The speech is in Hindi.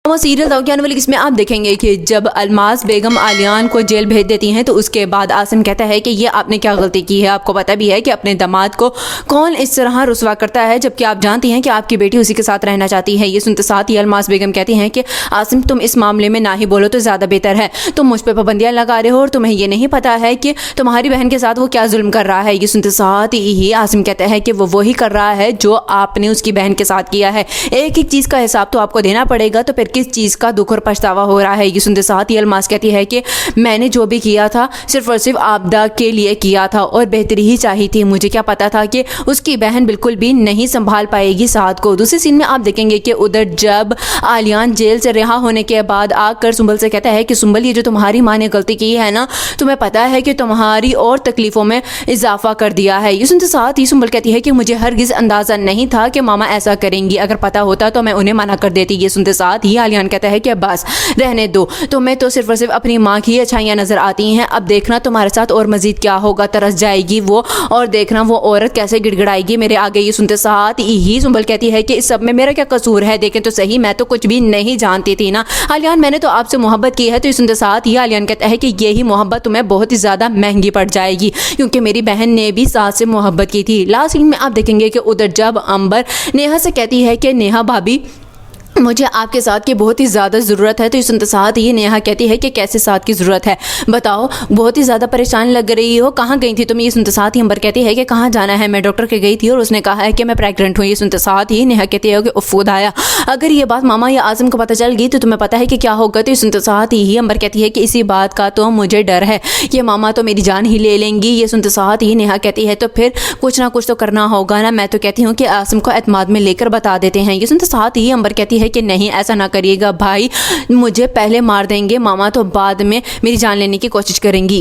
वो सीरियल था आने वाली इसमें आप देखेंगे कि जब अलमास बेगम आलियान को जेल भेज देती हैं तो उसके बाद आसिम कहता है कि ये आपने क्या गलती की है। आपको पता भी है कि अपने दामाद को कौन इस तरह रुसवा करता है, जबकि आप जानती हैं कि आपकी बेटी उसी के साथ रहना चाहती है। ये सुनते साथ ही अलमास बेगम कहती हैं कि आसिम तुम इस मामले में ना ही बोलो तो ज़्यादा बेहतर है। तुम मुझ पर पाबंदियाँ लगा रहे हो और तुम्हें ये नहीं पता है कि तुम्हारी बहन के साथ वो क्या जुल्म कर रहा है। ये सुनते साथ ही आसिम कहता है कि वो वही कर रहा है जो आपने उसकी बहन के साथ किया है। एक एक चीज़ का हिसाब तो आपको देना पड़ेगा, तो फिर किस चीज़ का दुख और पछतावा हो रहा है। ये सुनते साथ ही अलमास कहती है कि मैंने जो भी किया था सिर्फ और सिर्फ आपदा के लिए किया था और बेहतरी ही चाहिए थी। मुझे क्या पता था कि उसकी बहन बिल्कुल भी नहीं संभाल पाएगी साथ को। दूसरे सीन में आप देखेंगे कि उधर जब आलियान जेल से रिहा होने के बाद आकर सुंबल से कहता है कि सुंबल ये जो तुम्हारी माँ ने गलती की है ना, तुम्हें पता है कि तुम्हारी और तकलीफ़ों में इजाफा कर दिया है। ये सुनते साथ ही सुंबल कहती है कि मुझे हरगिज़ अंदाज़ा नहीं था कि मामा ऐसा करेंगी, अगर पता होता तो मैं उन्हें मना कर देती। ये सुनते साथ ही आलियान कहता है कि बस रहने दो, तुम्हें तो सिर्फ और सिर्फ अपनी माँ की अच्छाइयाँ नजर आती हैं। अब देखना तुम्हारे साथ और मजीद क्या होगा, तरस जाएगी वो और देखना वो औरत कैसे गिड़गिड़ाएगी मेरे आगे। ये सुनते साथ ही सुंबल कहती है कि इस सब में मेरा क्या कसूर है, देखें तो सही मैं तो कुछ भी नहीं जानती थी ना आलियान, मैंने तो आपसे मोहब्बत की है। तो ये सुनते साथ ही आलियान कहता है कि यही मोहब्बत तुम्हें बहुत ही ज़्यादा महंगी पड़ जाएगी, क्योंकि मेरी बहन ने भी साथ से मोहब्बत की थी। लास्ट सीन में आप देखेंगे कि उधर जब अंबर नेहा से कहती है कि नेहा भाभी मुझे आपके साथ की बहुत ही ज़्यादा ज़रूरत है। तो ये सुनते साथ ही नेहा कहती है कि कैसे साथ की ज़रूरत है, बताओ, बहुत ही ज़्यादा परेशान लग रही हो, कहाँ गई थी तुम। ये सुनते साथ ही अंबर कहती है कि कहाँ जाना है, मैं डॉक्टर के गई थी और उसने कहा है कि मैं प्रेग्नेंट हूँ। ये सुनते साथ ही नेहा कहती है कि उफ़ आया, अगर ये बात मामा या आज़म को पता चल गई तो तुम्हें पता है कि क्या होगा। तो ये सुनते साथ ही अंबर कहती है कि इसी बात का तो मुझे डर है, ये मामा तो मेरी जान ही ले लेंगी। ये सुनते साथ ही नेहा कहती है तो फिर कुछ ना कुछ तो करना होगा ना, मैं तो कहती हूँ कि आज़म को एतमाद में लेकर बता देते हैं। ये सुनते साथ ही अंबर कहती है कि नहीं ऐसा ना करिएगा भाई, मुझे पहले मार देंगे मामा तो बाद में मेरी जान लेने की कोशिश करेंगी।